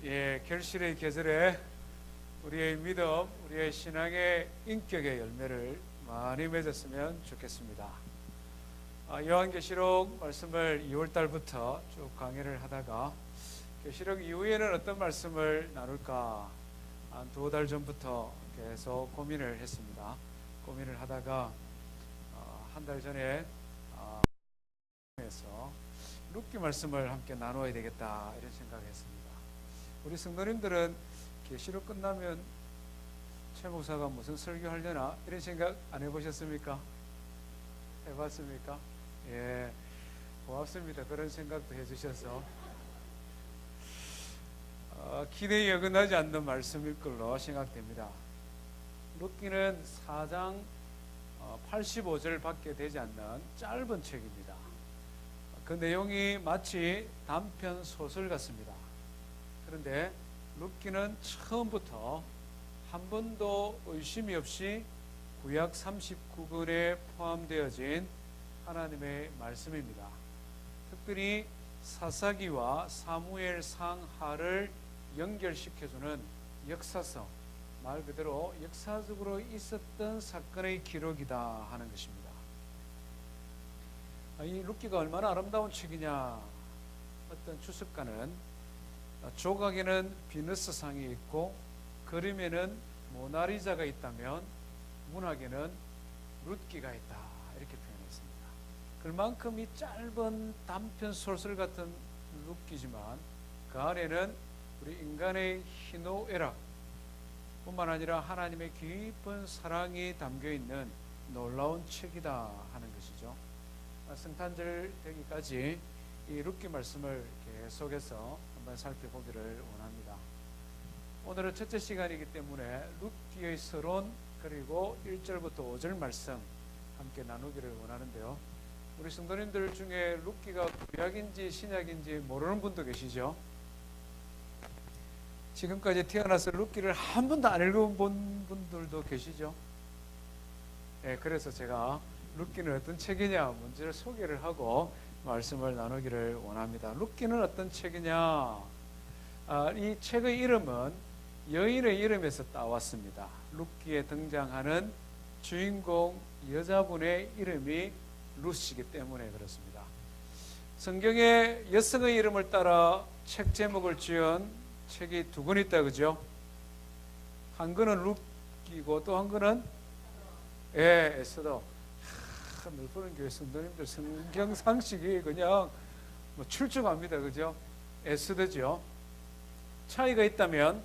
결실의 계절에 우리의 믿음, 우리의 신앙의 인격의 열매를 많이 맺었으면 좋겠습니다. 요한계시록 말씀을 2월 달부터 쭉 강의를 하다가 계시록 이후에는 어떤 말씀을 나눌까 한 2달 전부터 계속 고민을 했습니다. 고민을 하다가 한 달 전에 룻기 말씀을 함께 나누어야 되겠다 이런 생각을 했습니다. 우리 성도님들은 계시록 끝나면 최 목사가 무슨 설교하려나 이런 생각 안 해보셨습니까? 해봤습니까? 예, 고맙습니다. 그런 생각도 해주셔서 기대에 어긋나지 않는 말씀일 걸로 생각됩니다. 룻기는 4장 85절밖에 되지 않는 짧은 책입니다. 그 내용이 마치 단편 소설 같습니다. 그런데 룻기는 처음부터 한 번도 의심이 없이 구약 39권에 포함되어진 하나님의 말씀입니다. 특별히 사사기와 사무엘 상하를 연결시켜주는 역사서, 말 그대로 역사적으로 있었던 사건의 기록이다 하는 것입니다. 이 룻기가 얼마나 아름다운 책이냐. 어떤 주석가는 조각에는 비너스상이 있고 그림에는 모나리자가 있다면 문학에는 룻기가 있다 이렇게 표현했습니다. 그만큼 이 짧은 단편 소설 같은 룻기지만 그 안에는 우리 인간의 희노애락 뿐만 아니라 하나님의 깊은 사랑이 담겨있는 놀라운 책이다 하는 것이죠. 성탄절 되기까지 이 룻기 말씀을 계속해서 한번 살펴보기를 원합니다. 오늘은 첫째 시간이기 때문에 룻기의 서론 그리고 1절부터 5절 말씀 함께 나누기를 원하는데요. 우리 성도님들 중에 룻기가 구약인지 신약인지 모르는 분도 계시죠? 지금까지 태어나서 룻기를 한 번도 안 읽어본 분들도 계시죠? 네, 그래서 제가 룻기는 어떤 책이냐 먼저 소개를 하고 말씀을 나누기를 원합니다. 룻기는 어떤 책이냐? 이 책의 이름은 여인의 이름에서 따왔습니다. 룻기에 등장하는 주인공 여자분의 이름이 룻이기 때문에 그렇습니다. 성경에 여성의 이름을 따라 책 제목을 지은 책이 두 권 있다, 그죠? 한 권은 룻기고 또 한 권은 에스더. 늘보는 교회 성도님들 성경 상식이 그냥 출중합니다, 그죠? 에스더죠. 차이가 있다면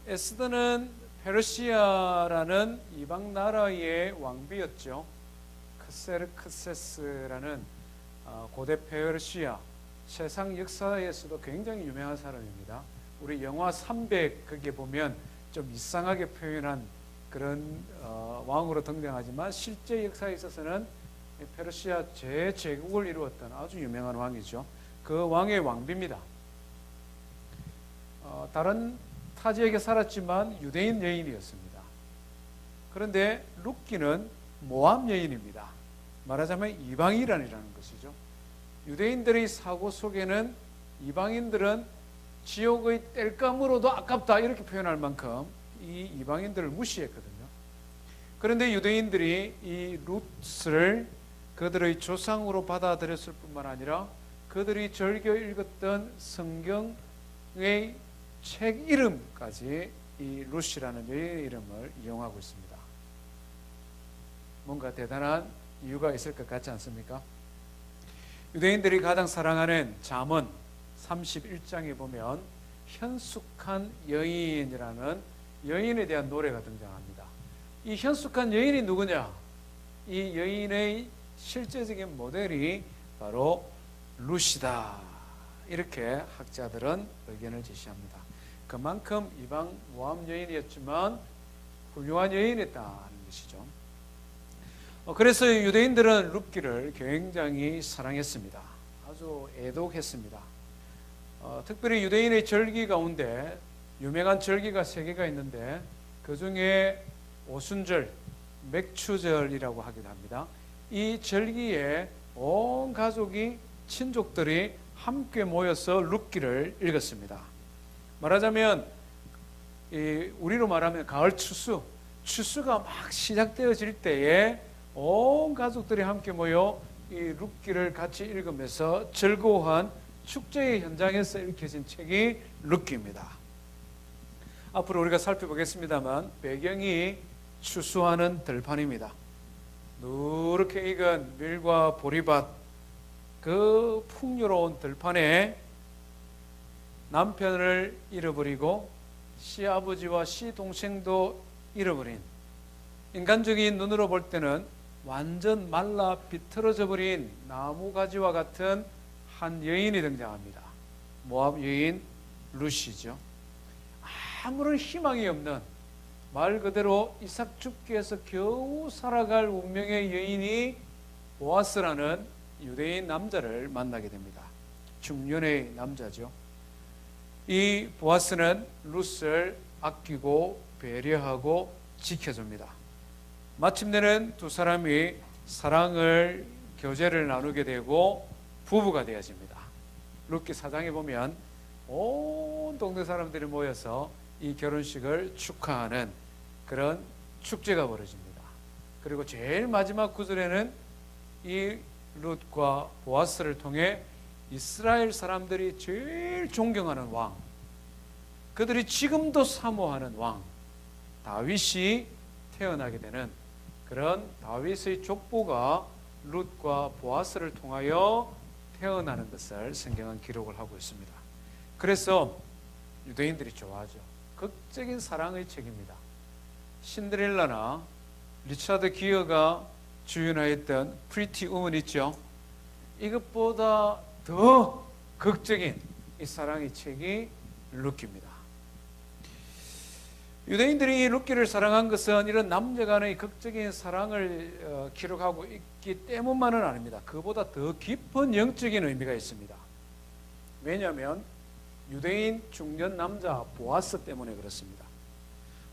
에스더는 페르시아라는 이방 나라의 왕비였죠. 크세르크세스라는 고대 페르시아 세상 역사에서도 굉장히 유명한 사람입니다. 우리 영화 300 거기에 보면 좀 이상하게 표현한 그런 왕으로 등장하지만 실제 역사에 있어서는 페르시아 제국을 이루었던 아주 유명한 왕이죠. 그 왕의 왕비입니다. 다른 타 지역에 살았지만 유대인 여인이었습니다. 그런데 룻기는 모압 여인입니다. 말하자면 이방인이라는 것이죠. 유대인들의 사고 속에는 이방인들은 지옥의 땔감으로도 아깝다 이렇게 표현할 만큼 이 이방인들을 무시했거든요. 그런데 유대인들이 이 룻을 그들의 조상으로 받아들였을 뿐만 아니라 그들이 즐겨 읽었던 성경의 책 이름까지 이 룻이라는 여인의 이름을 이용하고 있습니다. 뭔가 대단한 이유가 있을 것 같지 않습니까? 유대인들이 가장 사랑하는 잠언 31장에 보면 현숙한 여인이라는 여인에 대한 노래가 등장합니다. 이 현숙한 여인이 누구냐? 이 여인의 실제적인 모델이 바로 룻이다. 이렇게 학자들은 의견을 제시합니다. 그만큼 이방 모압 여인이었지만 훌륭한 여인이었다는 것이죠. 그래서 유대인들은 룻기를 굉장히 사랑했습니다. 아주 애독했습니다. 특별히 유대인의 절기 가운데 유명한 절기가 3개가 있는데 그 중에 오순절, 맥추절이라고 하기도 합니다. 이 절기에 온 가족이 친족들이 함께 모여서 룻기를 읽었습니다. 말하자면 우리로 말하면 가을 추수가 막 시작되어질 때에 온 가족들이 함께 모여 이 룻기를 같이 읽으면서 즐거워한 축제의 현장에서 읽혀진 책이 룻기입니다. 앞으로 우리가 살펴보겠습니다만 배경이 추수하는 들판입니다. 누렇게 익은 밀과 보리밭, 그 풍요로운 들판에 남편을 잃어버리고 시아버지와 시동생도 잃어버린, 인간적인 눈으로 볼 때는 완전 말라 비틀어져 버린 나무가지와 같은 한 여인이 등장합니다. 모압 여인 룻이죠. 아무런 희망이 없는, 말 그대로 이삭 죽기에서 겨우 살아갈 운명의 여인이 보아스라는 유대인 남자를 만나게 됩니다. 중년의 남자죠. 이 보아스는 룻을 아끼고 배려하고 지켜줍니다. 마침내는 두 사람이 사랑을 교제를 나누게 되고 부부가 되어집니다. 룻기 4장에 보면 온 동네 사람들이 모여서 이 결혼식을 축하하는 그런 축제가 벌어집니다. 그리고 제일 마지막 구절에는 이 룻과 보아스를 통해 이스라엘 사람들이 제일 존경하는 왕, 그들이 지금도 사모하는 왕 다윗이 태어나게 되는 그런 다윗의 족보가 룻과 보아스를 통하여 태어나는 것을 성경은 기록을 하고 있습니다. 그래서 유대인들이 좋아하죠. 극적인 사랑의 책입니다. 신데렐라나 리차드 기어가 주연하였던 프리티 우먼 있죠. 이것보다 더 극적인 이 사랑의 책이 룻기입니다. 유대인들이 룻기를 사랑한 것은 이런 남녀간의 극적인 사랑을 기록하고 있기 때문만은 아닙니다. 그보다 더 깊은 영적인 의미가 있습니다. 왜냐하면 유대인 중년 남자 보아스 때문에 그렇습니다.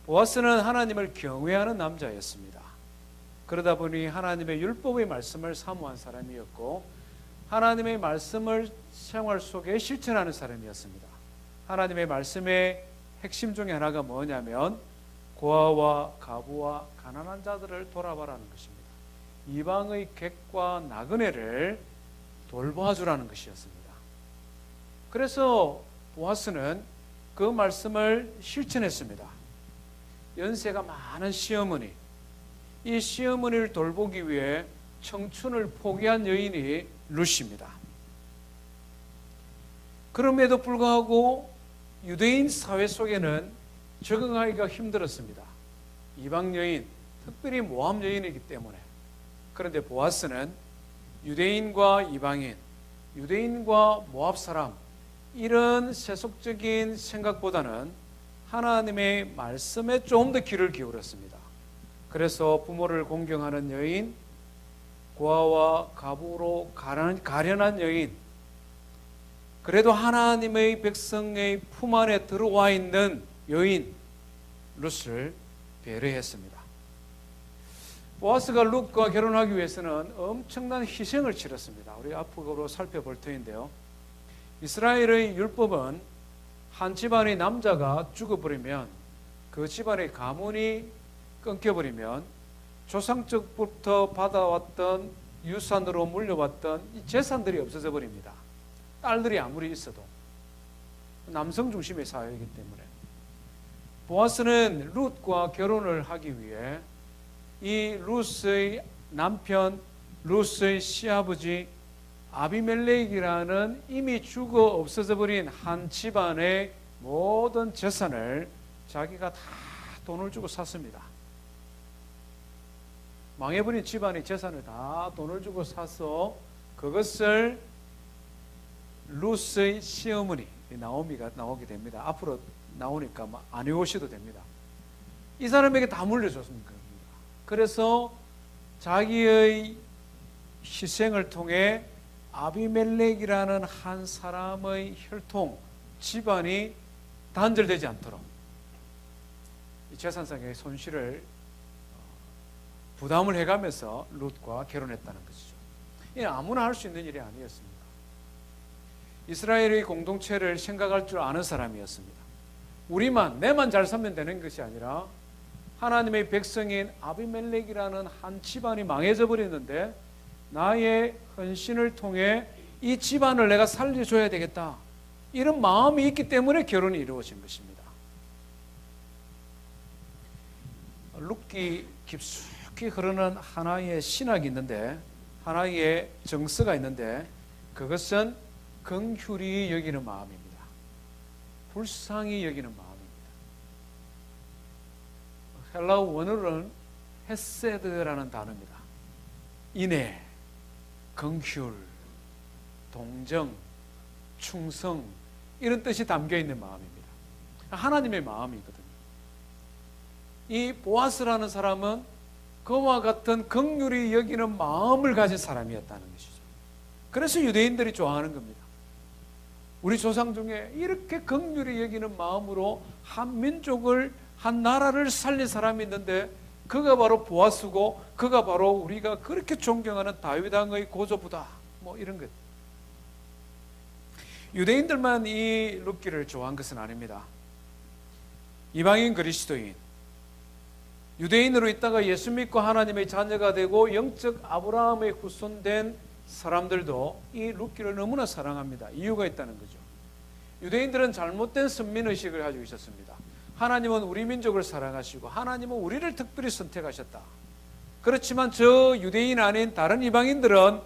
보아스는 하나님을 경외하는 남자였습니다. 그러다 보니 하나님의 율법의 말씀을 사모한 사람이었고 하나님의 말씀을 생활 속에 실천하는 사람이었습니다. 하나님의 말씀의 핵심 중에 하나가 뭐냐면 고아와 가부와 가난한 자들을 돌아봐라는 것입니다. 이방의 객과 나그네를 돌봐주라는 것이었습니다. 그래서 보아스는 그 말씀을 실천했습니다. 연세가 많은 시어머니, 이 시어머니를 돌보기 위해 청춘을 포기한 여인이 룻입니다. 그럼에도 불구하고 유대인 사회 속에는 적응하기가 힘들었습니다. 이방 여인, 특별히 모압 여인이기 때문에. 그런데 보아스는 유대인과 이방인, 유대인과 모압 사람, 이런 세속적인 생각보다는 하나님의 말씀에 좀 더 귀를 기울였습니다. 그래서 부모를 공경하는 여인, 고아와 가부로 가련한 여인, 그래도 하나님의 백성의 품 안에 들어와 있는 여인 룻을 배려했습니다. 보아스가 룻과 결혼하기 위해서는 엄청난 희생을 치렀습니다. 우리 앞으로 살펴볼 터인데요. 이스라엘의 율법은 한 집안의 남자가 죽어버리면 그 집안의 가문이 끊겨버리면 조상적부터 받아왔던 유산으로 물려왔던 이 재산들이 없어져 버립니다. 딸들이 아무리 있어도. 남성 중심의 사회이기 때문에. 보아스는 룻과 결혼을 하기 위해 이 룻의 남편, 룻의 시아버지 아비멜렉이라는 이미 죽어 없어져 버린 한 집안의 모든 재산을 자기가 다 돈을 주고 샀습니다. 망해버린 집안의 재산을 다 돈을 주고 사서 그것을 룻의 시어머니 나오미가 나오게 됩니다. 앞으로 나오니까 안 외우셔도 됩니다. 이 사람에게 다 물려줬습니다. 그래서 자기의 희생을 통해 아비멜렉이라는 한 사람의 혈통, 집안이 단절되지 않도록 이 재산상의 손실을 부담을 해가면서 룻과 결혼했다는 것이죠. 이게 아무나 할 수 있는 일이 아니었습니다. 이스라엘의 공동체를 생각할 줄 아는 사람이었습니다. 내만 잘 살면 되는 것이 아니라 하나님의 백성인 아비멜렉이라는 한 집안이 망해져 버렸는데 나의 헌신을 통해 이 집안을 내가 살려줘야 되겠다, 이런 마음이 있기 때문에 결혼이 이루어진 것입니다. 룻기 깊숙이 흐르는 하나의 신학이 있는데, 하나의 정서가 있는데, 그것은 긍휼히 여기는 마음입니다. 불쌍히 여기는 마음입니다. 헬라어 원어로는 헤세드라는 단어입니다. 인애, 긍휼, 동정, 충성, 이런 뜻이 담겨 있는 마음입니다. 하나님의 마음이거든요. 이 보아스라는 사람은 그와 같은 긍휼히 여기는 마음을 가진 사람이었다는 것이죠. 그래서 유대인들이 좋아하는 겁니다. 우리 조상 중에 이렇게 긍휼히 여기는 마음으로 한 민족을, 한 나라를 살린 사람이 있는데 그가 바로 보아스고, 그가 바로 우리가 그렇게 존경하는 다윗 왕의 고조부다, 뭐 이런 것. 유대인들만 이 룻기를 좋아한 것은 아닙니다. 이방인 그리스도인, 유대인으로 있다가 예수 믿고 하나님의 자녀가 되고 영적 아브라함의 후손된 사람들도 이 룻기를 너무나 사랑합니다. 이유가 있다는 거죠. 유대인들은 잘못된 선민의식을 가지고 있었습니다. 하나님은 우리 민족을 사랑하시고 하나님은 우리를 특별히 선택하셨다. 그렇지만 저 유대인 아닌 다른 이방인들은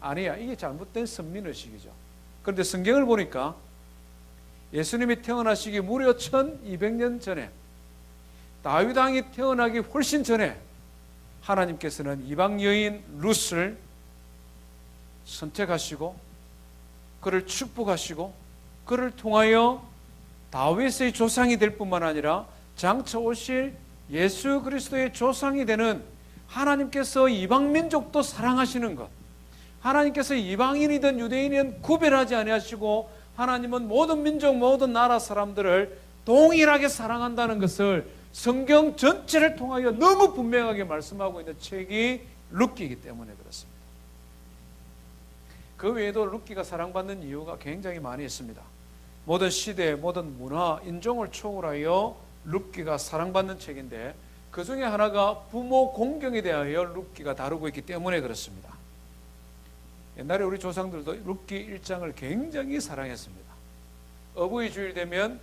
아니야, 이게 잘못된 선민의식이죠. 그런데 성경을 보니까 예수님이 태어나시기 무려 1200년 전에, 다윗 왕이 태어나기 훨씬 전에 하나님께서는 이방 여인 룻을 선택하시고 그를 축복하시고 그를 통하여 다윗의 조상이 될 뿐만 아니라 장차 오실 예수 그리스도의 조상이 되는, 하나님께서 이방 민족도 사랑하시는 것, 하나님께서 이방인이든 유대인이든 구별하지 아니하시고 하나님은 모든 민족, 모든 나라 사람들을 동일하게 사랑한다는 것을 성경 전체를 통하여 너무 분명하게 말씀하고 있는 책이 룻기이기 때문에 그렇습니다. 그 외에도 룻기가 사랑받는 이유가 굉장히 많이 있습니다. 모든 시대, 모든 문화, 인종을 초월하여 룻기가 사랑받는 책인데, 그 중에 하나가 부모 공경에 대하여 룻기가 다루고 있기 때문에 그렇습니다. 옛날에 우리 조상들도 룻기 1장을 굉장히 사랑했습니다. 어버이 주일 되면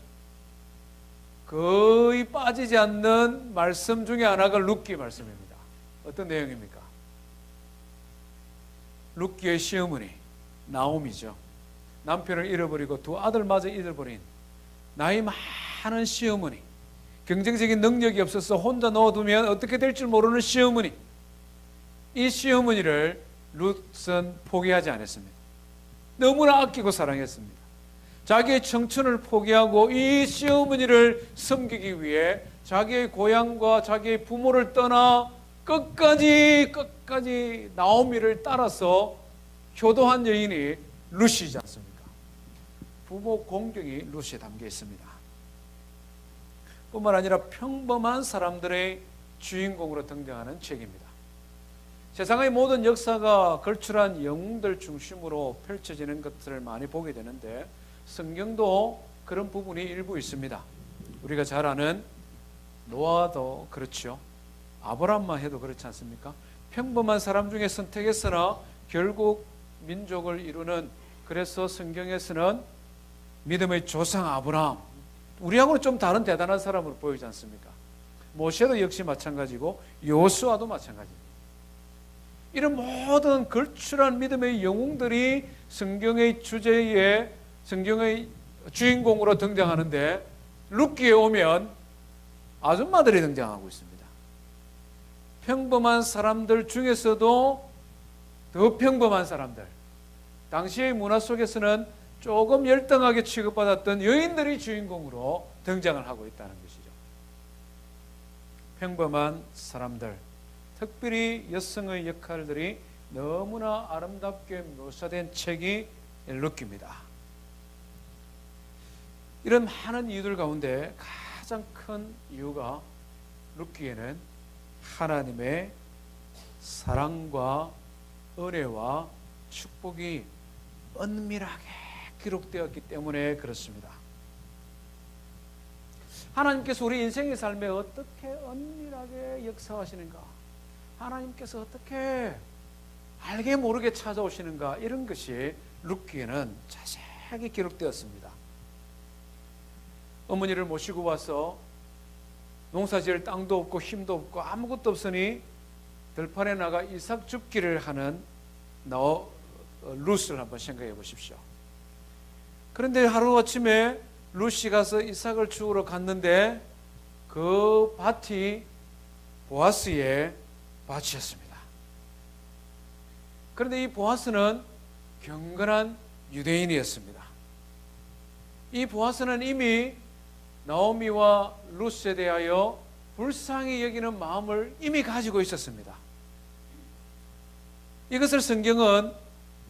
거의 빠지지 않는 말씀 중에 하나가 룻기 말씀입니다. 어떤 내용입니까? 룻기의 시어머니 나오미죠. 남편을 잃어버리고 두 아들마저 잃어버린 나이 많은 시어머니, 경제적인 능력이 없어서 혼자 넣어두면 어떻게 될 줄 모르는 시어머니, 이 시어머니를 룻은 포기하지 않았습니다. 너무나 아끼고 사랑했습니다. 자기의 청춘을 포기하고 이 시어머니를 섬기기 위해 자기의 고향과 자기의 부모를 떠나 끝까지 나오미를 따라서 효도한 여인이 룻이지 않습니까? 부모 공경이 룻에 담겨 있습니다. 뿐만 아니라 평범한 사람들의 주인공으로 등장하는 책입니다. 세상의 모든 역사가 걸출한 영웅들 중심으로 펼쳐지는 것들을 많이 보게 되는데, 성경도 그런 부분이 일부 있습니다. 우리가 잘 아는 노아도 그렇죠. 아브라함만 해도 그렇지 않습니까? 평범한 사람 중에 선택했으나 결국 민족을 이루는, 그래서 성경에서는 믿음의 조상 아브라함, 우리하고는 좀 다른 대단한 사람으로 보이지 않습니까? 모세도 역시 마찬가지고 요수아도 마찬가지입니다. 이런 모든 걸출한 믿음의 영웅들이 성경의 주제에, 성경의 주인공으로 등장하는데, 룻기에 오면 아줌마들이 등장하고 있습니다. 평범한 사람들 중에서도 더 평범한 사람들, 당시의 문화 속에서는 조금 열등하게 취급받았던 여인들이 주인공으로 등장을 하고 있다는 것이죠. 평범한 사람들, 특별히 여성의 역할들이 너무나 아름답게 묘사된 책이 룻기입니다. 이런 많은 이유들 가운데 가장 큰 이유가 룻기에는 하나님의 사랑과 은혜와 축복이 은밀하게 기록되었기 때문에 그렇습니다. 하나님께서 우리 인생의 삶에 어떻게 은밀하게 역사하시는가, 하나님께서 어떻게 알게 모르게 찾아오시는가, 이런 것이 룻기에는 자세하게 기록되었습니다. 어머니를 모시고 와서 농사지을 땅도 없고 힘도 없고 아무것도 없으니 들판에 나가 이삭 줍기를 하는 룻을 한번 생각해 보십시오. 그런데 하루아침에 룻이 가서 이삭을 주우러 갔는데 그 밭이 보아스의 밭이었습니다. 그런데 이 보아스는 경건한 유대인이었습니다. 이 보아스는 이미 나오미와 룻에 대하여 불쌍히 여기는 마음을 이미 가지고 있었습니다. 이것을 성경은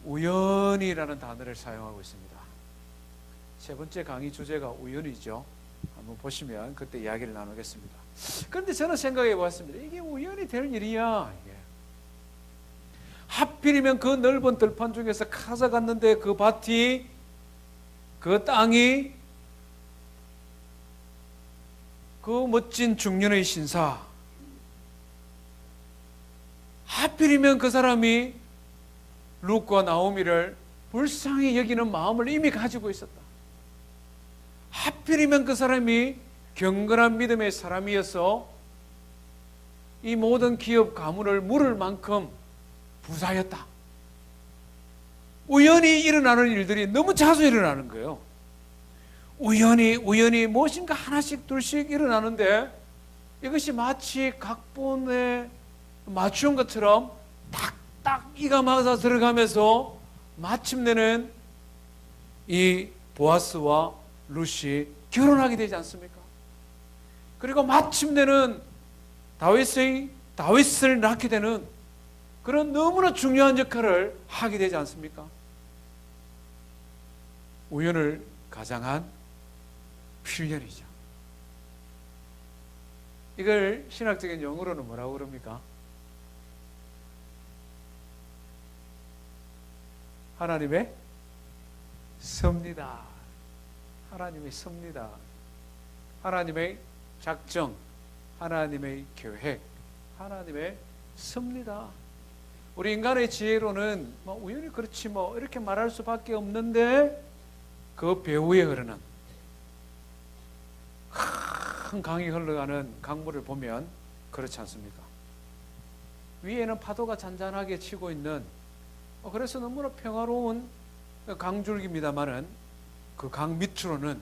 우연이라는 단어를 사용하고 있습니다. 세 번째 강의 주제가 우연이죠. 한번 보시면 그때 이야기를 나누겠습니다. 그런데 저는 생각해 보았습니다. 이게 우연이 될 일이야. 이게. 하필이면 그 넓은 들판 중에서 찾아갔는데 그 밭이, 그 땅이, 그 멋진 중년의 신사, 하필이면 그 사람이 룻과 나오미를 불쌍히 여기는 마음을 이미 가지고 있었다. 하필이면 그 사람이 경건한 믿음의 사람이어서 이 모든 기업 가문을 물을 만큼 부자였다. 우연히 일어나는 일들이 너무 자주 일어나는 거예요. 우연히 무엇인가 하나씩 둘씩 일어나는데 이것이 마치 각본에 맞춘 것처럼 딱딱 이가 맞아 들어가면서 마침내는 이 보아스와 룻이 결혼하게 되지 않습니까? 그리고 마침내는 다윗을 낳게 되는 그런 너무나 중요한 역할을 하게 되지 않습니까? 우연을 가장한 필연이죠. 이걸 신학적인 용어로는 뭐라고 그럽니까? 하나님의 섭니다. 하나님의 섭니다. 하나님의 작정, 하나님의 계획, 하나님의 섭니다. 우리 인간의 지혜로는 우연히 그렇지 이렇게 말할 수밖에 없는데 그 배후에 흐르는 큰 강이 흘러가는 강물을 보면 그렇지 않습니까? 위에는 파도가 잔잔하게 치고 있는 그래서 너무나 평화로운 강줄기입니다만은 그 강 밑으로는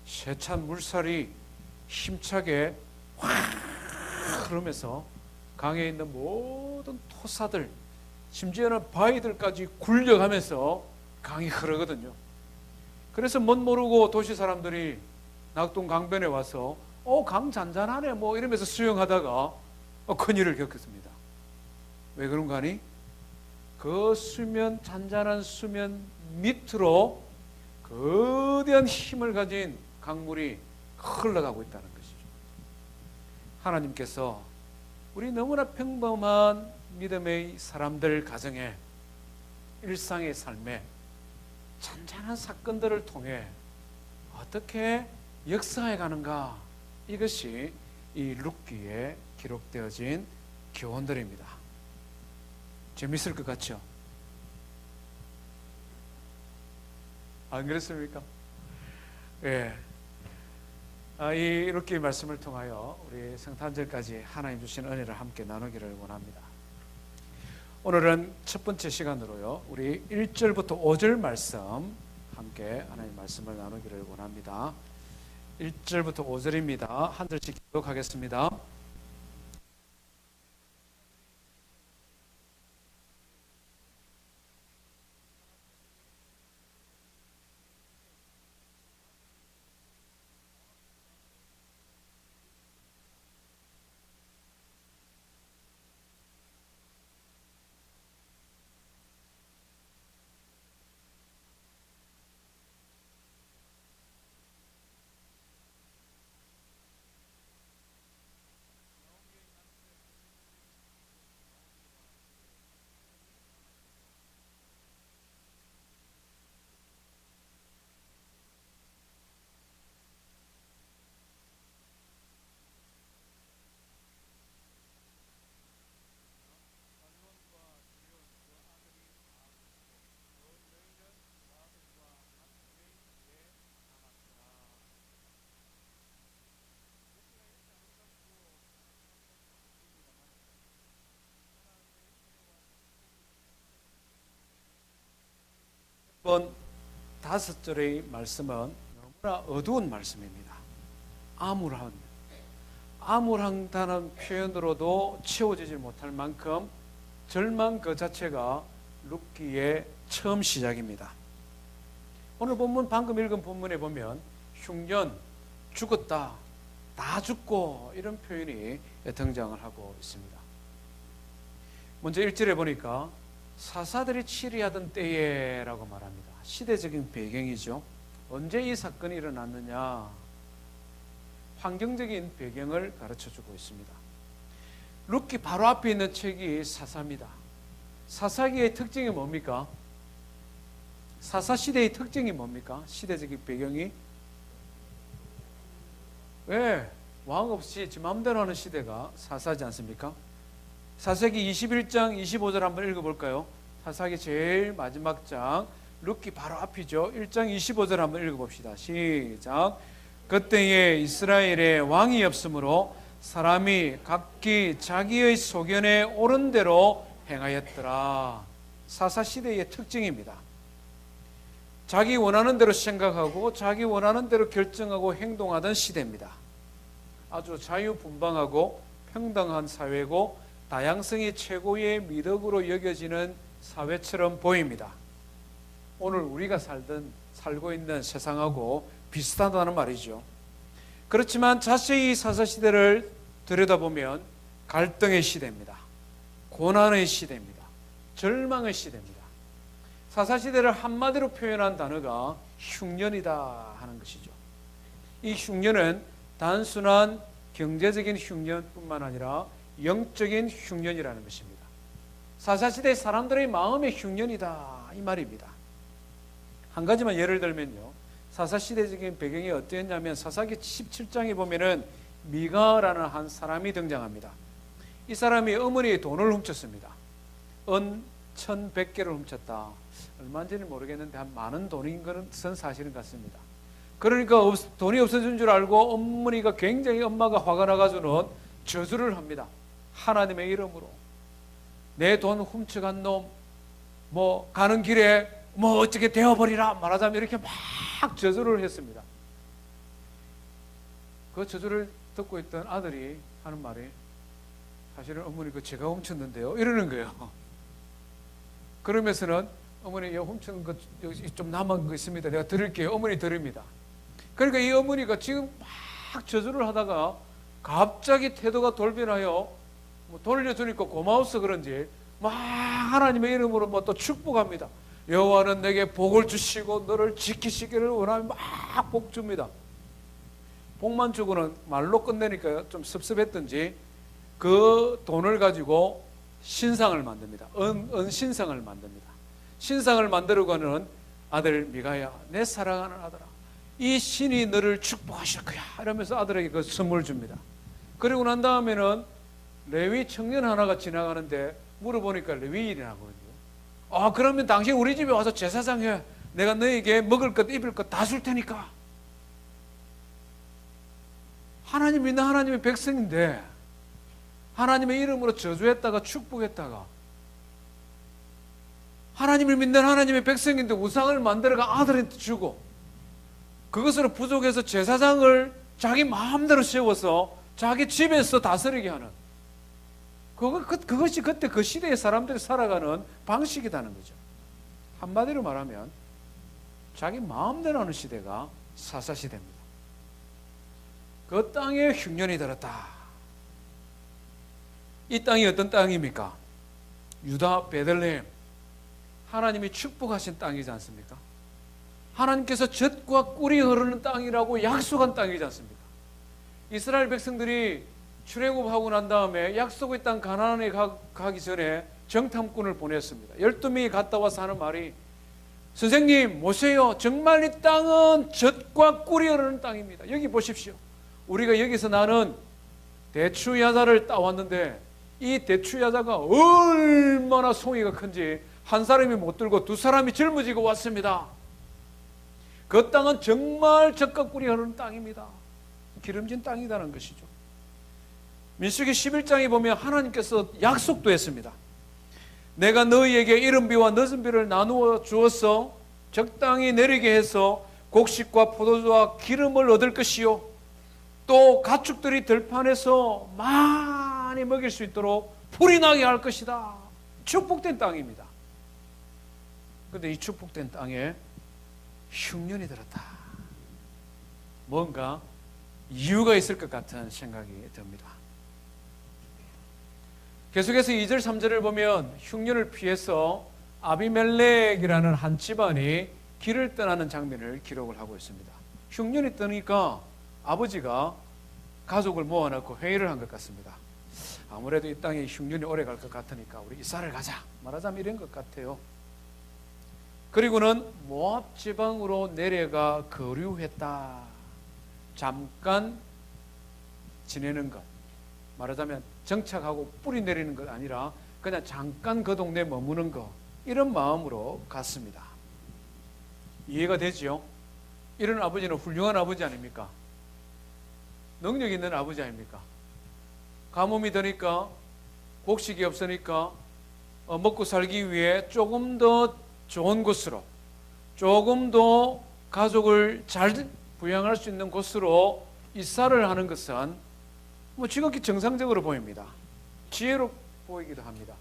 세찬 물살이 힘차게 확 흐르면서 강에 있는 모든 토사들, 심지어는 바위들까지 굴려가면서 강이 흐르거든요. 그래서 멋 모르고 도시 사람들이 낙동 강변에 와서 강 잔잔하네 이러면서 수영하다가 큰일을 겪었습니다. 왜 그런가 하니 그 잔잔한 수면 밑으로 거대한 힘을 가진 강물이 흘러가고 있다는 것이죠. 하나님께서 우리 너무나 평범한 믿음의 사람들 가정에 일상의 삶에 잔잔한 사건들을 통해 어떻게 역사해 가는가, 이것이 이 룻기에 기록되어진 교훈들입니다. 재밌을 것 같죠? 안 그렇습니까? 예. 이 룻기 말씀을 통하여 우리 성탄절까지 하나님 주신 은혜를 함께 나누기를 원합니다. 오늘은 첫 번째 시간으로요, 우리 1절부터 5절 말씀 함께 하나님 말씀을 나누기를 원합니다. 1절부터 5절입니다. 한 절씩 기록하겠습니다. 다섯 절의 말씀은 너무나 어두운 말씀입니다. 암울하다는 표현으로도 채워지지 못할 만큼 절망 그 자체가 룻기의 처음 시작입니다. 오늘 본문, 방금 읽은 본문에 보면 흉년, 죽었다, 다 죽고, 이런 표현이 등장을 하고 있습니다. 먼저 1절에 보니까 사사들이 치리하던 때에라고 말합니다. 시대적인 배경이죠. 언제 이 사건이 일어났느냐, 환경적인 배경을 가르쳐주고 있습니다. 룻기 바로 앞에 있는 책이 사사입니다. 사사기의 특징이 뭡니까? 사사시대의 특징이 뭡니까? 시대적인 배경이, 왜? 왕 없이 지 마음대로 하는 시대가 사사지 않습니까? 사사기 21장 25절 한번 읽어볼까요? 사사기 제일 마지막 장, 룻기 바로 앞이죠. 1장 25절 한번 읽어봅시다. 시작. 그때에 이스라엘에 왕이 없으므로 사람이 각기 자기의 소견에 옳은 대로 행하였더라. 사사시대의 특징입니다. 자기 원하는 대로 생각하고 자기 원하는 대로 결정하고 행동하던 시대입니다. 아주 자유분방하고 평등한 사회고 다양성이 최고의 미덕으로 여겨지는 사회처럼 보입니다. 오늘 우리가 살고 있는 세상하고 비슷하다는 말이죠. 그렇지만 자세히 사사시대를 들여다보면 갈등의 시대입니다. 고난의 시대입니다. 절망의 시대입니다. 사사시대를 한마디로 표현한 단어가 흉년이다 하는 것이죠. 이 흉년은 단순한 경제적인 흉년뿐만 아니라 영적인 흉년이라는 것입니다. 사사시대 사람들의 마음의 흉년이다, 이 말입니다. 한 가지만 예를 들면요, 사사시대적인 배경이 어땠냐면 사사기 17장에 보면은 미가라는 한 사람이 등장합니다. 이 사람이 어머니의 돈을 훔쳤습니다. 은 1,100개를 훔쳤다. 얼마인지는 모르겠는데 한 많은 돈인 것은 사실은 같습니다. 그러니까 돈이 없어진 줄 알고 어머니가 굉장히, 엄마가 화가 나가지고는 저주를 합니다. 하나님의 이름으로 내 돈 훔쳐간 놈, 가는 길에 어떻게 되어버리라, 말하자면 이렇게 막 저주를 했습니다. 그 저주를 듣고 있던 아들이 하는 말이, 사실은 어머니 제가 훔쳤는데요, 이러는 거예요. 그러면서는 어머니 훔친 거 여기 좀 남은 거 있습니다, 내가 드릴게요. 어머니 드립니다. 그러니까 이 어머니가 지금 막 저주를 하다가 갑자기 태도가 돌변하여 돌려주니까 고마워서 그런지 막 하나님의 이름으로 또 축복합니다. 여호와는 내게 복을 주시고 너를 지키시기를 원하며 막 복 줍니다. 복만 주고는 말로 끝내니까 좀 섭섭했던지 그 돈을 가지고 신상을 만듭니다. 은신상을 만듭니다. 신상을 만들고 하는 아들 미가야, 내 사랑하는 아들아, 이 신이 너를 축복하실 거야, 이러면서 아들에게 그 선물 줍니다. 그리고 난 다음에는 레위 청년 하나가 지나가는데 물어보니까 레위인이라거든요. 그러면 당신 우리 집에 와서 제사장 해. 내가 너에게 먹을 것 입을 것 다 줄 테니까. 하나님 믿는 하나님의 백성인데 하나님의 이름으로 저주했다가 축복했다가, 하나님을 믿는 하나님의 백성인데 우상을 만들어가 아들한테 주고, 그것으로 부족해서 제사장을 자기 마음대로 세워서 자기 집에서 다스리게 하는, 그것이 그때 그 시대의 사람들이 살아가는 방식이라는 거죠. 한마디로 말하면 자기 마음대로 하는 시대가 사사시대입니다. 그 땅에 흉년이 들었다. 이 땅이 어떤 땅입니까? 유다 베들레헴, 하나님이 축복하신 땅이지 않습니까? 하나님께서 젖과 꿀이 흐르는 땅이라고 약속한 땅이지 않습니까? 이스라엘 백성들이 출애굽하고 난 다음에 약속의 땅 가나안에 가기 전에 정탐꾼을 보냈습니다. 12명이 갔다 와서 하는 말이, 선생님 모세요, 정말 이 땅은 젖과 꿀이 흐르는 땅입니다. 여기 보십시오. 우리가 여기서 나는 대추야자를 따왔는데 이 대추야자가 얼마나 송이가 큰지 한 사람이 못 들고 두 사람이 짊어지고 왔습니다. 그 땅은 정말 젖과 꿀이 흐르는 땅입니다. 기름진 땅이라는 것이죠. 민수기 11장에 보면 하나님께서 약속도 했습니다. 내가 너희에게 이른 비와 늦은 비를 나누어 주어서 적당히 내리게 해서 곡식과 포도주와 기름을 얻을 것이요 또 가축들이 들판에서 많이 먹일 수 있도록 풀이 나게 할 것이다. 축복된 땅입니다. 그런데 이 축복된 땅에 흉년이 들었다. 뭔가 이유가 있을 것 같은 생각이 듭니다. 계속해서 2절 3절을 보면 흉년을 피해서 아비멜렉이라는 한 집안이 길을 떠나는 장면을 기록을 하고 있습니다. 흉년이 뜨니까 아버지가 가족을 모아놓고 회의를 한 것 같습니다. 아무래도 이 땅에 흉년이 오래 갈 것 같으니까 우리 이사를 가자, 말하자면 이런 것 같아요. 그리고는 모압 지방으로 내려가 거류했다. 잠깐 지내는 것, 말하자면 정착하고 뿌리 내리는 것 아니라 그냥 잠깐 그 동네에 머무는 것, 이런 마음으로 갔습니다. 이해가 되지요? 이런 아버지는 훌륭한 아버지 아닙니까? 능력 있는 아버지 아닙니까? 가뭄이 드니까, 곡식이 없으니까 먹고 살기 위해 조금 더 좋은 곳으로, 조금 더 가족을 잘 부양할 수 있는 곳으로 이사를 하는 것은 지극히 정상적으로 보입니다. 지혜로 보이기도 합니다.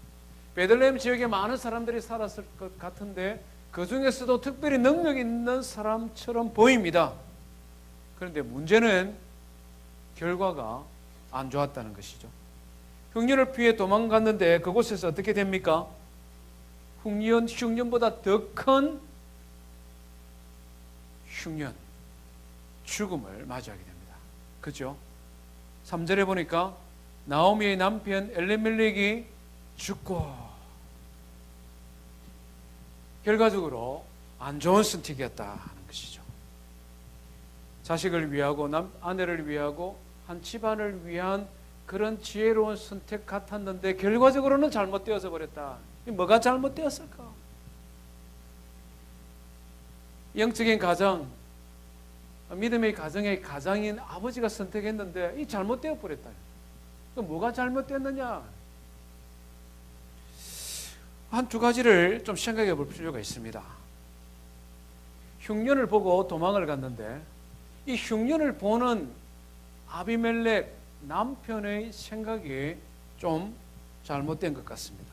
베들레헴 지역에 많은 사람들이 살았을 것 같은데 그 중에서도 특별히 능력 있는 사람처럼 보입니다. 그런데 문제는 결과가 안 좋았다는 것이죠. 흉년을 피해 도망갔는데 그곳에서 어떻게 됩니까? 흉년보다 더 큰 흉년, 죽음을 맞이하게 됩니다. 그죠? 3절에 보니까 나오미의 남편 엘리멜렉이 죽고, 결과적으로 안 좋은 선택이었다는 것이죠. 자식을 위하고 아내를 위하고 한 집안을 위한 그런 지혜로운 선택 같았는데 결과적으로는 잘못되어서 버렸다. 뭐가 잘못되었을까? 영적인 가정, 믿음의 가정의 가장인 아버지가 선택했는데 이 잘못되어 버렸다. 그럼 뭐가 잘못됐느냐? 한 두 가지를 좀 생각해 볼 필요가 있습니다. 흉년을 보고 도망을 갔는데 이 흉년을 보는 아비멜렉 남편의 생각이 좀 잘못된 것 같습니다.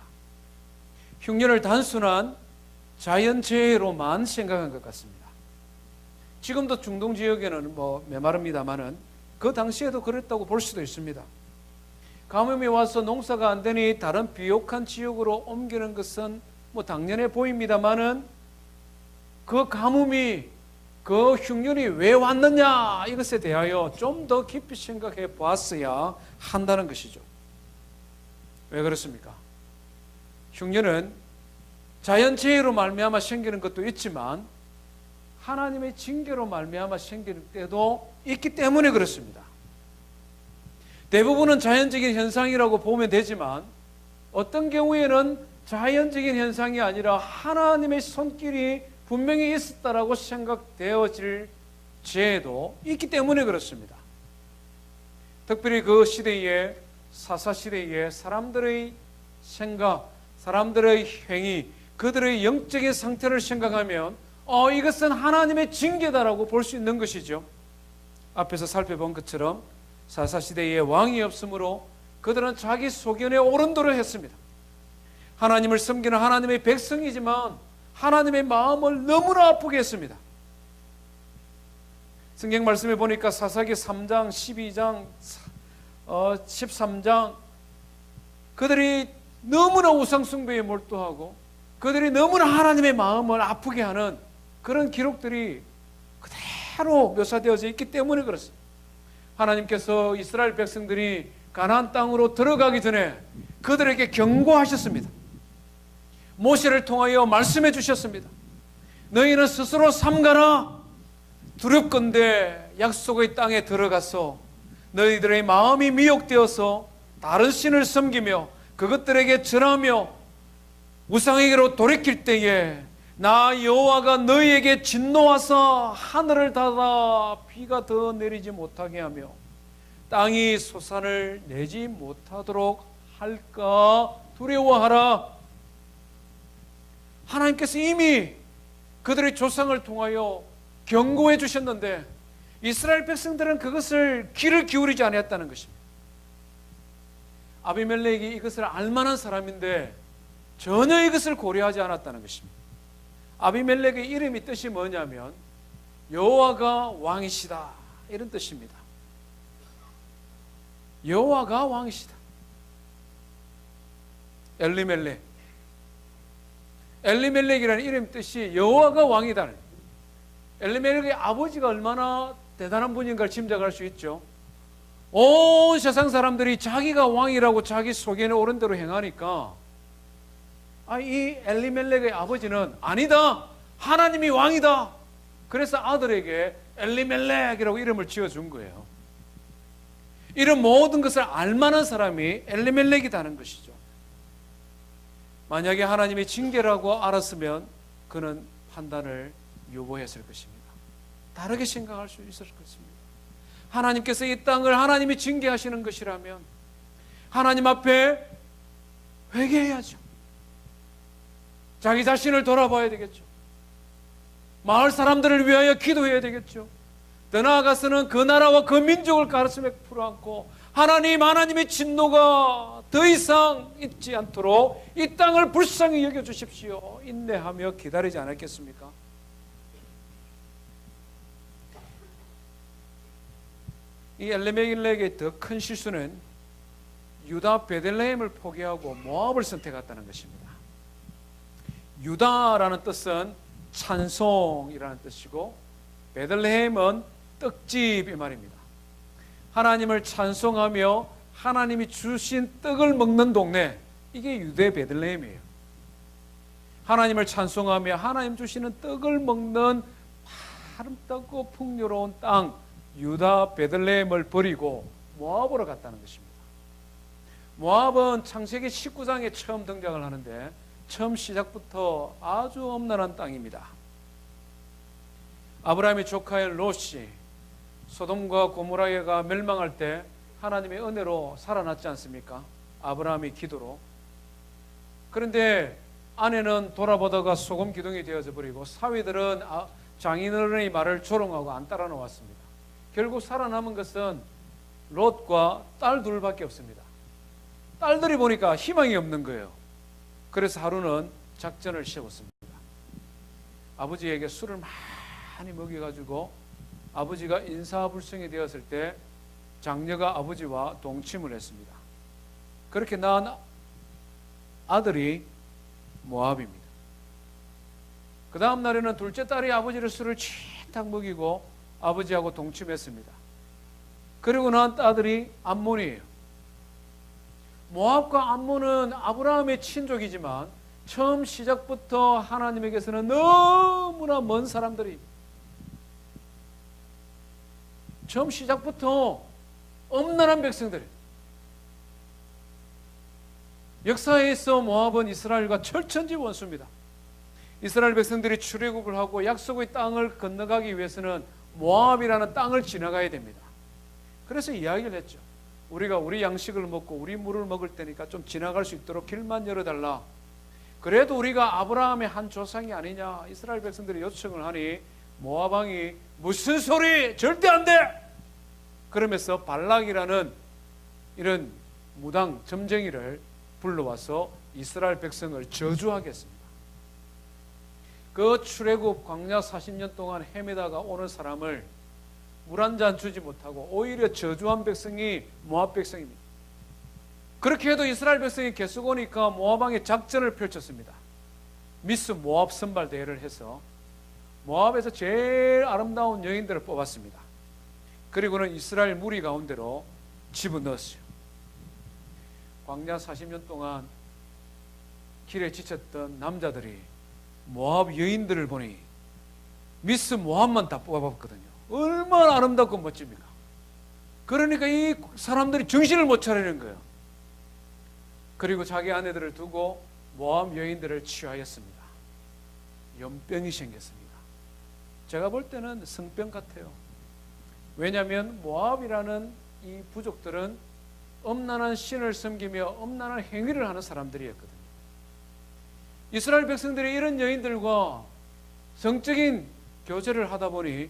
흉년을 단순한 자연재해로만 생각한 것 같습니다. 지금도 중동 지역에는 메마릅니다만은 그 당시에도 그랬다고 볼 수도 있습니다. 가뭄이 와서 농사가 안 되니 다른 비옥한 지역으로 옮기는 것은 당연해 보입니다만은 그 가뭄이, 그 흉년이 왜 왔느냐, 이것에 대하여 좀 더 깊이 생각해 보았어야 한다는 것이죠. 왜 그렇습니까? 흉년은 자연재해로 말미암아 생기는 것도 있지만 하나님의 징계로 말미암아 생기는 때도 있기 때문에 그렇습니다. 대부분은 자연적인 현상이라고 보면 되지만 어떤 경우에는 자연적인 현상이 아니라 하나님의 손길이 분명히 있었다라고 생각되어질 죄도 있기 때문에 그렇습니다. 특별히 그 시대에, 사사시대에 사람들의 생각, 사람들의 행위, 그들의 영적인 상태를 생각하면 이것은 하나님의 징계다라고 볼 수 있는 것이죠. 앞에서 살펴본 것처럼 사사시대에 왕이 없으므로 그들은 자기 소견에 옳은 대로 했습니다. 하나님을 섬기는 하나님의 백성이지만 하나님의 마음을 너무나 아프게 했습니다. 성경 말씀에 보니까 사사기 3장, 12장, 13장 그들이 너무나 우상숭배에 몰두하고 그들이 너무나 하나님의 마음을 아프게 하는 그런 기록들이 그대로 묘사되어져 있기 때문에 그렇습니다. 하나님께서 이스라엘 백성들이 가나안 땅으로 들어가기 전에 그들에게 경고하셨습니다. 모세를 통하여 말씀해 주셨습니다. 너희는 스스로 삼가라. 두렵건대 약속의 땅에 들어가서 너희들의 마음이 미혹되어서 다른 신을 섬기며 그것들에게 절하며 우상에게로 돌이킬 때에 나 여호와가 너희에게 진노하사 하늘을 닫아 비가 더 내리지 못하게 하며 땅이 소산을 내지 못하도록 할까 두려워하라. 하나님께서 이미 그들의 조상을 통하여 경고해 주셨는데 이스라엘 백성들은 그것을 귀를 기울이지 아니했다는 것입니다. 아비멜렉이 이것을 알만한 사람인데 전혀 이것을 고려하지 않았다는 것입니다. 아비멜렉의 이름이 뜻이 뭐냐면 여호와가 왕이시다, 이런 뜻입니다. 여호와가 왕이시다. 엘리멜렉이라는 이름 뜻이 여호와가 왕이다. 엘리멜렉의 아버지가 얼마나 대단한 분인가를 짐작할 수 있죠. 온 세상 사람들이 자기가 왕이라고 자기 속에는 옳은 대로 행하니까 이 엘리멜렉의 아버지는 아니다, 하나님이 왕이다. 그래서 아들에게 엘리멜렉이라고 이름을 지어준 거예요. 이런 모든 것을 알만한 사람이 엘리멜렉이라는 것이죠. 만약에 하나님이 징계라고 알았으면 그는 판단을 유보했을 것입니다. 다르게 생각할 수 있을 것입니다. 하나님께서 이 땅을 하나님이 징계하시는 것이라면 하나님 앞에 회개해야죠. 자기 자신을 돌아봐야 되겠죠. 마을 사람들을 위하여 기도해야 되겠죠. 더 나아가서는 그 나라와 그 민족을 가슴에 풀어안고 하나님의 진노가 더 이상 있지 않도록 이 땅을 불쌍히 여겨주십시오, 인내하며 기다리지 않았겠습니까? 이 엘리멜렉의 더 큰 실수는 유다 베들레헴을 포기하고 모압을 선택했다는 것입니다. 유다라는 뜻은 찬송이라는 뜻이고 베들레헴은 떡집 이 말입니다. 하나님을 찬송하며 하나님이 주신 떡을 먹는 동네, 이게 유대 베들레헴이에요. 하나님을 찬송하며 하나님 주시는 떡을 먹는 아름답고 풍요로운 땅 유다 베들레헴을 버리고 모압으로 갔다는 것입니다. 모압은 창세기 19장에 처음 등장을 하는데 처음 시작부터 아주 엄란한 땅입니다. 아브라함의 조카인 롯이 소돔과 고모라가 멸망할 때 하나님의 은혜로 살아났지 않습니까? 아브라함의 기도로. 그런데 아내는 돌아보다가 소금 기둥이 되어져 버리고 사위들은 장인어른의 말을 조롱하고 안 따라 놓았습니다. 결국 살아남은 것은 롯과 딸 둘밖에 없습니다. 딸들이 보니까 희망이 없는 거예요. 그래서 하루는 작전을 세웠습니다. 아버지에게 술을 많이 먹여가지고 아버지가 인사불성이 되었을 때 장녀가 아버지와 동침을 했습니다. 그렇게 낳은 아들이 모압입니다. 그 다음 날에는 둘째 딸이 아버지를 술을 취탁 먹이고 아버지하고 동침했습니다. 그리고 낳은 아들이 암몬이에요. 모압과 암몬은 아브라함의 친족이지만 처음 시작부터 하나님에게서는 너무나 먼 사람들이, 처음 시작부터 엄란한 백성들. 역사에서 모압은 이스라엘과 철천지 원수입니다. 이스라엘 백성들이 출애굽을 하고 약속의 땅을 건너가기 위해서는 모압이라는 땅을 지나가야 됩니다. 그래서 이야기를 했죠. 우리가 우리 양식을 먹고 우리 물을 먹을 테니까 좀 지나갈 수 있도록 길만 열어달라. 그래도 우리가 아브라함의 한 조상이 아니냐 이스라엘 백성들이 요청을 하니 모압 왕이 무슨 소리, 절대 안 돼! 그러면서 발락이라는 이런 무당 점쟁이를 불러와서 이스라엘 백성을 저주하게 했습니다. 그 출애굽 광야 40년 동안 헤매다가 오는 사람을 물 한 잔 주지 못하고 오히려 저주한 백성이 모압 백성입니다. 그렇게 해도 이스라엘 백성이 계속 오니까 모압 왕이 작전을 펼쳤습니다. 미스 모압 선발 대회를 해서 모압에서 제일 아름다운 여인들을 뽑았습니다. 그리고는 이스라엘 무리 가운데로 집어넣었어요. 광야 40년 동안 길에 지쳤던 남자들이 모압 여인들을 보니 미스 모압만 다 뽑아봤거든요. 얼마나 아름답고 멋집니까? 그러니까 이 사람들이 정신을 못 차리는 거예요. 그리고 자기 아내들을 두고 모압 여인들을 취하였습니다. 연병이 생겼습니다. 제가 볼 때는 성병 같아요. 왜냐하면 모압이라는 이 부족들은 엄난한 신을 섬기며 엄난한 행위를 하는 사람들이었거든요. 이스라엘 백성들이 이런 여인들과 성적인 교제를 하다 보니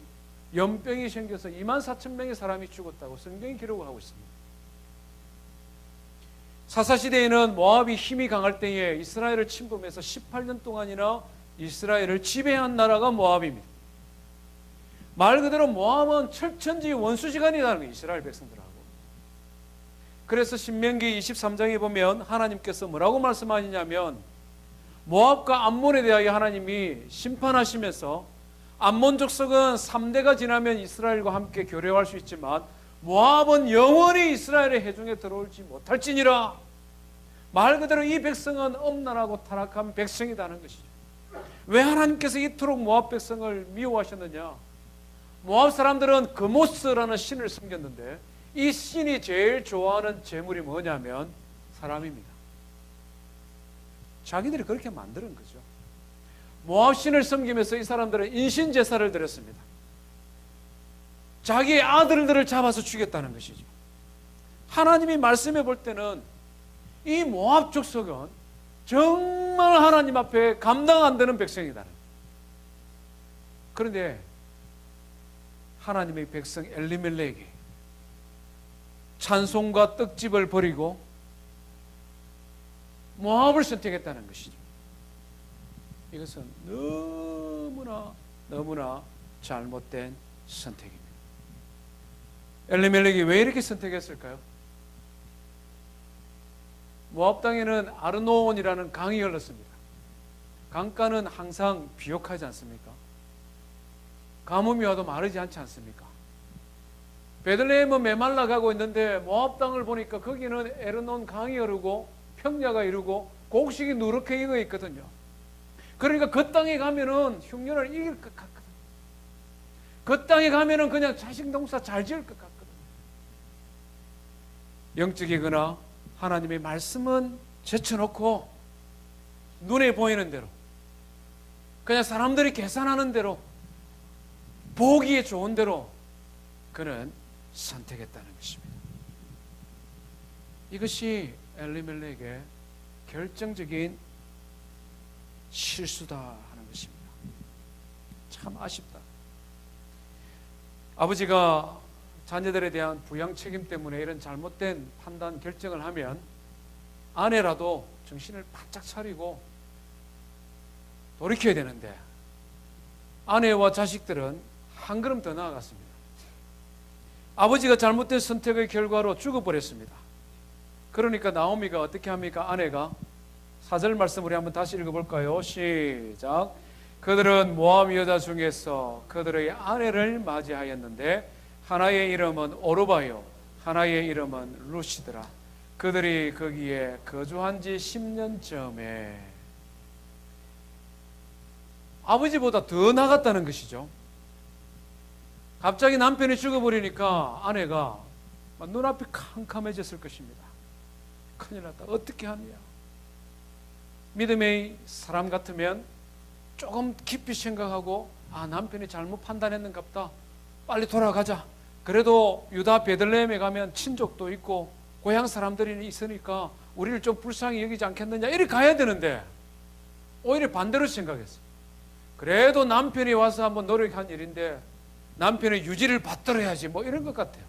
연병이 생겨서 24,000명의 사람이 죽었다고 성경이 기록을 하고 있습니다. 사사시대에는 모압이 힘이 강할 때에 이스라엘을 침범해서 18년 동안이나 이스라엘을 지배한 나라가 모압입니다. 말 그대로 모압은 철천지 원수지간이라는 거예요, 이스라엘 백성들하고. 그래서 신명기 23장에 보면 하나님께서 뭐라고 말씀하시냐면, 모압과 암몬에 대하여 하나님이 심판하시면서 암몬 족속은 3대가 지나면 이스라엘과 함께 교류할 수 있지만 모압은 영원히 이스라엘의 회중에 들어올지 못할지니라. 말 그대로 이 백성은 엄란하고 타락한 백성이라는 것이죠. 왜 하나님께서 이토록 모압 백성을 미워하셨느냐? 모압 사람들은 그모스라는 신을 섬겼는데 이 신이 제일 좋아하는 제물이 뭐냐면 사람입니다. 자기들이 그렇게 만드는 거죠. 모압 신을 섬기면서 이 사람들은 인신 제사를 드렸습니다. 자기의 아들들을 잡아서 죽였다는 것이죠. 하나님이 말씀해 볼 때는 이 모압 족속은 정말 하나님 앞에 감당 안 되는 백성이다. 그런데 하나님의 백성 엘리멜렉이 찬송과 떡집을 버리고 모압을 선택했다는 것이죠. 이것은 너무나 잘못된 선택입니다. 엘리멜렉이 왜 이렇게 선택했을까요? 모압 땅에는 아르논이라는 강이 흘렀습니다. 강가는 항상 비옥하지 않습니까? 가뭄이 와도 마르지 않지 않습니까? 베들레헴은 메말라 가고 있는데 모압 땅을 보니까 거기는 에르논 강이 흐르고 평야가 이루고 곡식이 누렇게 익어 있거든요. 그러니까 그 땅에 가면은 흉년을 이길 것 같거든요. 그 땅에 가면은 그냥 자식 농사 잘 지을 것 같거든요. 영적이거나 하나님의 말씀은 제쳐놓고 눈에 보이는 대로 그냥 사람들이 계산하는 대로 보기에 좋은 대로 그는 선택했다는 것입니다. 이것이 엘리멜렉의 결정적인 실수다 하는 것입니다. 참 아쉽다. 아버지가 자녀들에 대한 부양 책임 때문에 이런 잘못된 판단 결정을 하면 아내라도 정신을 바짝 차리고 돌이켜야 되는데 아내와 자식들은 한 걸음 더 나아갔습니다. 아버지가 잘못된 선택의 결과로 죽어버렸습니다. 그러니까 나오미가 어떻게 합니까? 아내가 4절 말씀 우리 한번 다시 읽어볼까요? 시작. 그들은 모압 여자 중에서 그들의 아내를 맞이하였는데 하나의 이름은 오르바요 하나의 이름은 루시드라. 그들이 거기에 거주한 지 10년쯤에 아버지보다 더 나갔다는 것이죠. 갑자기 남편이 죽어버리니까 아내가 눈앞이 캄캄해졌을 것입니다. 큰일 났다. 어떻게 하냐. 믿음의 사람 같으면 조금 깊이 생각하고 남편이 잘못 판단했는가 보다. 빨리 돌아가자. 그래도 유다 베들레헴에 가면 친족도 있고 고향 사람들이 있으니까 우리를 좀 불쌍히 여기지 않겠느냐 이렇게 가야 되는데 오히려 반대로 생각했어요. 그래도 남편이 와서 한번 노력한 일인데 남편의 유지를 받들어야지 뭐 이런 것 같아요.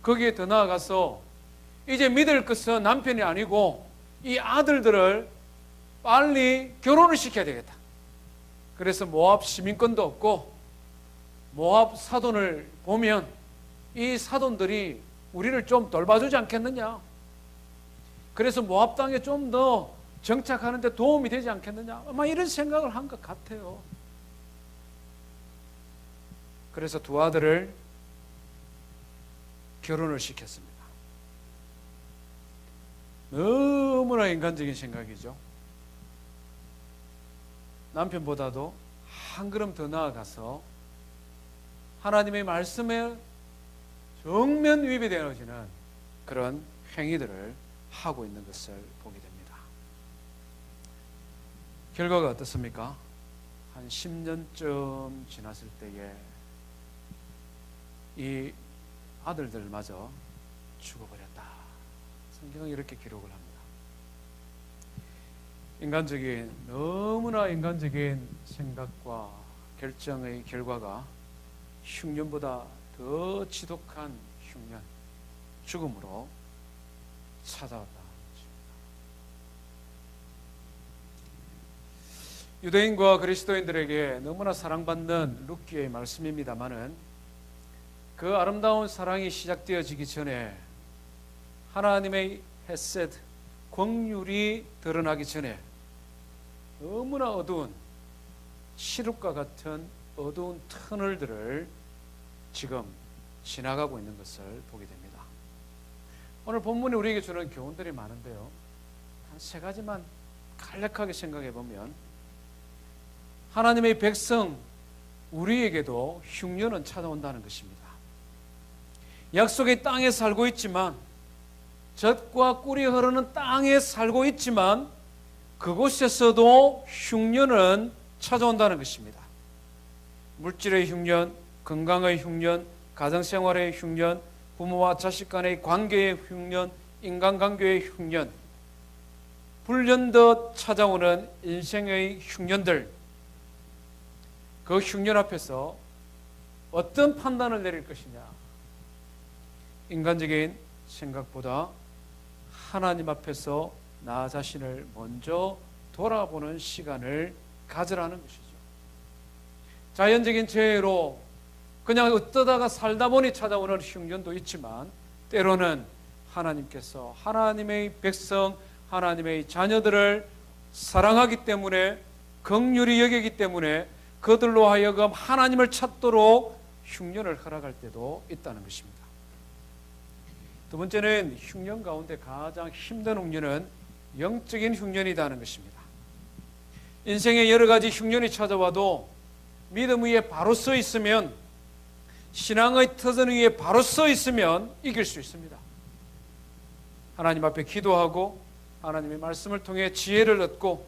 거기에 더 나아가서 이제 믿을 것은 남편이 아니고 이 아들들을 빨리 결혼을 시켜야 되겠다. 그래서 모압 시민권도 없고 모압 사돈을 보면 이 사돈들이 우리를 좀 돌봐주지 않겠느냐. 그래서 모압 땅에 좀 더 정착하는 데 도움이 되지 않겠느냐. 아마 이런 생각을 한 것 같아요. 그래서 두 아들을 결혼을 시켰습니다. 너무나 인간적인 생각이죠. 남편보다도 한 걸음 더 나아가서 하나님의 말씀에 정면 위배되어지는 그런 행위들을 하고 있는 것을 보게 됩니다. 결과가 어떻습니까? 한 10년쯤 지났을 때에 이 아들들마저 죽어버렸다. 성경은 이렇게 기록을 합니다. 너무나 인간적인 생각과 결정의 결과가 흉년보다 더 지독한 흉년, 죽음으로 찾아왔다. 유대인과 그리스도인들에게 너무나 사랑받는 룻기의 말씀입니다마는 그 아름다운 사랑이 시작되어지기 전에 하나님의 헤세드, 긍휼이 드러나기 전에 너무나 어두운 칠흑과 같은 어두운 터널들을 지금 지나가고 있는 것을 보게 됩니다. 오늘 본문이 우리에게 주는 교훈들이 많은데요, 한 세 가지만 간략하게 생각해 보면, 하나님의 백성 우리에게도 흉년은 찾아온다는 것입니다. 약속의 땅에 살고 있지만, 젖과 꿀이 흐르는 땅에 살고 있지만 그곳에서도 흉년은 찾아온다는 것입니다. 물질의 흉년, 건강의 흉년, 가정생활의 흉년, 부모와 자식 간의 관계의 흉년, 인간관계의 흉년, 불현듯 찾아오는 인생의 흉년들, 그 흉년 앞에서 어떤 판단을 내릴 것이냐? 인간적인 생각보다 하나님 앞에서 나 자신을 먼저 돌아보는 시간을 가지라는 것이죠. 자연적인 재해로 그냥 어떠다가 살다 보니 찾아오는 흉년도 있지만, 때로는 하나님께서 하나님의 백성, 하나님의 자녀들을 사랑하기 때문에, 긍휼히 여기기 때문에 그들로 하여금 하나님을 찾도록 흉년을 허락할 때도 있다는 것입니다. 두 번째는 흉년 가운데 가장 힘든 흉년은 영적인 흉년이라는 것입니다. 인생에 여러 가지 흉년이 찾아와도 믿음 위에 바로 서 있으면, 신앙의 터전 위에 바로 서 있으면 이길 수 있습니다. 하나님 앞에 기도하고 하나님의 말씀을 통해 지혜를 얻고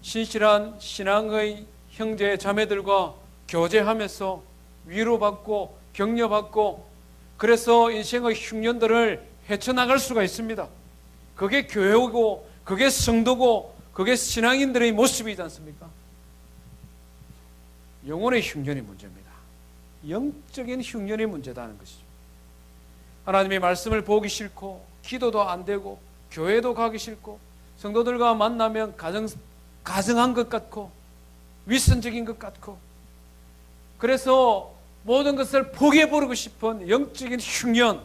신실한 신앙의 형제 자매들과 교제하면서 위로받고 격려받고, 그래서 인생의 흉년들을 헤쳐나갈 수가 있습니다. 그게 교회고, 그게 성도고, 그게 신앙인들의 모습이지 않습니까? 영혼의 흉년이 문제입니다. 영적인 흉년이 문제다는 것이죠. 하나님의 말씀을 보기 싫고, 기도도 안 되고, 교회도 가기 싫고, 성도들과 만나면 가증한 것 같고, 위선적인 것 같고, 그래서 모든 것을 포기해버리고 싶은 영적인 흉년,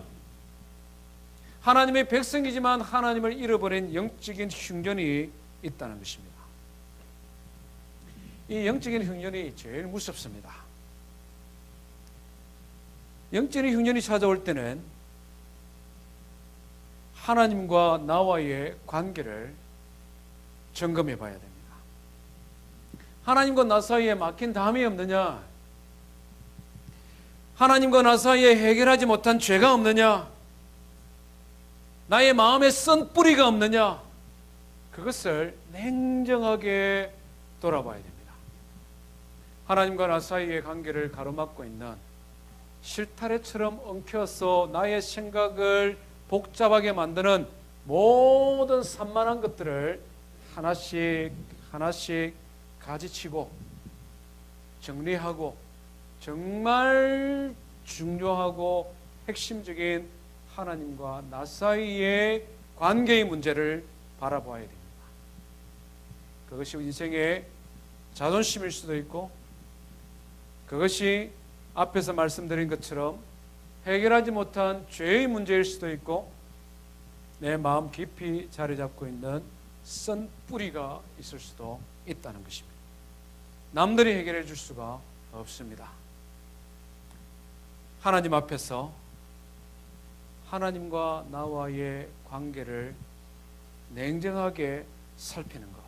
하나님의 백성이지만 하나님을 잃어버린 영적인 흉년이 있다는 것입니다. 이 영적인 흉년이 제일 무섭습니다. 영적인 흉년이 찾아올 때는 하나님과 나와의 관계를 점검해 봐야 됩니다. 하나님과 나 사이에 막힌 담이 없느냐? 하나님과 나 사이에 해결하지 못한 죄가 없느냐? 나의 마음에 썬 뿌리가 없느냐? 그것을 냉정하게 돌아봐야 됩니다. 하나님과 나 사이의 관계를 가로막고 있는 실타래처럼 엉켜서 나의 생각을 복잡하게 만드는 모든 산만한 것들을 하나씩 하나씩 가지치고 정리하고, 정말 중요하고 핵심적인 하나님과 나 사이의 관계의 문제를 바라봐야 됩니다. 그것이 인생의 자존심일 수도 있고, 그것이 앞에서 말씀드린 것처럼 해결하지 못한 죄의 문제일 수도 있고, 내 마음 깊이 자리 잡고 있는 썬 뿌리가 있을 수도 있다는 것입니다. 남들이 해결해 줄 수가 없습니다. 하나님 앞에서 하나님과 나와의 관계를 냉정하게 살피는 것,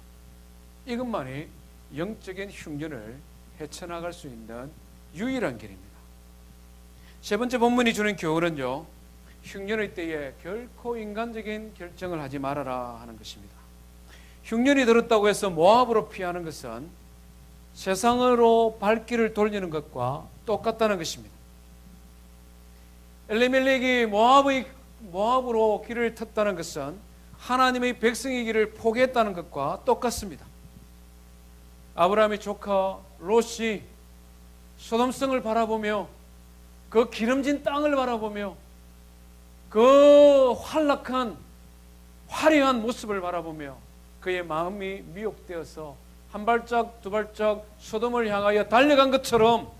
이것만이 영적인 흉년을 헤쳐나갈 수 있는 유일한 길입니다. 세 번째 본문이 주는 교훈은요, 흉년의 때에 결코 인간적인 결정을 하지 말아라 하는 것입니다. 흉년이 들었다고 해서 모압으로 피하는 것은 세상으로 발길을 돌리는 것과 똑같다는 것입니다. 엘리멜렉이 모압으로 길을 텄다는 것은 하나님의 백성이기를 포기했다는 것과 똑같습니다. 아브라함의 조카 롯이 소돔성을 바라보며 그 기름진 땅을 바라보며 그 활락한 화려한 모습을 바라보며 그의 마음이 미혹되어서 한 발짝 두 발짝 소돔을 향하여 달려간 것처럼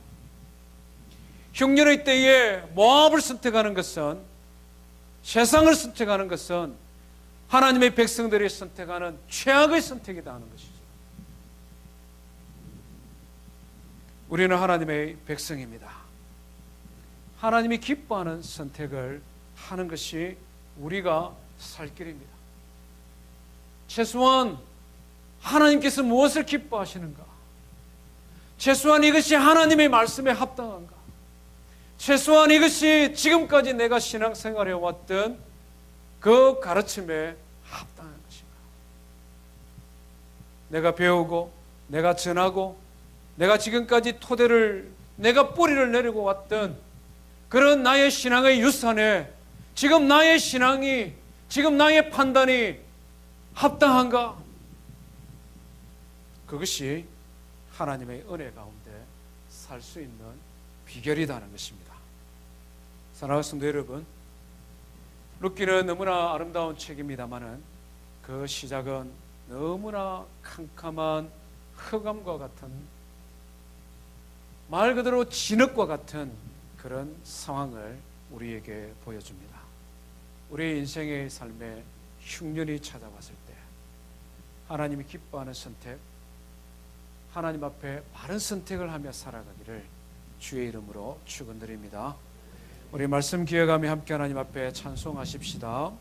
흉년의 때에 모압을 선택하는 것은, 세상을 선택하는 것은 하나님의 백성들이 선택하는 최악의 선택이다 하는 것이죠. 우리는 하나님의 백성입니다. 하나님이 기뻐하는 선택을 하는 것이 우리가 살 길입니다. 최소한 하나님께서 무엇을 기뻐하시는가? 최소한 이것이 하나님의 말씀에 합당한가? 최소한 이것이 지금까지 내가 신앙생활해 왔던 그 가르침에 합당한 것인가? 내가 배우고 내가 전하고 내가 지금까지 토대를, 내가 뿌리를 내리고 왔던 그런 나의 신앙의 유산에 지금 나의 신앙이, 지금 나의 판단이 합당한가? 그것이 하나님의 은혜 가운데 살 수 있는 비결이라는 것입니다. 사랑하는 성도 여러분, 룻기는 너무나 아름다운 책입니다마는 그 시작은 너무나 캄캄한 흑암과 같은, 말 그대로 진흙과 같은 그런 상황을 우리에게 보여줍니다. 우리 인생의 삶에 흉년이 찾아왔을 때 하나님이 기뻐하는 선택, 하나님 앞에 바른 선택을 하며 살아가기를 주의 이름으로 축원드립니다. 우리 말씀 기억하며 함께 하나님 앞에 찬송하십시다.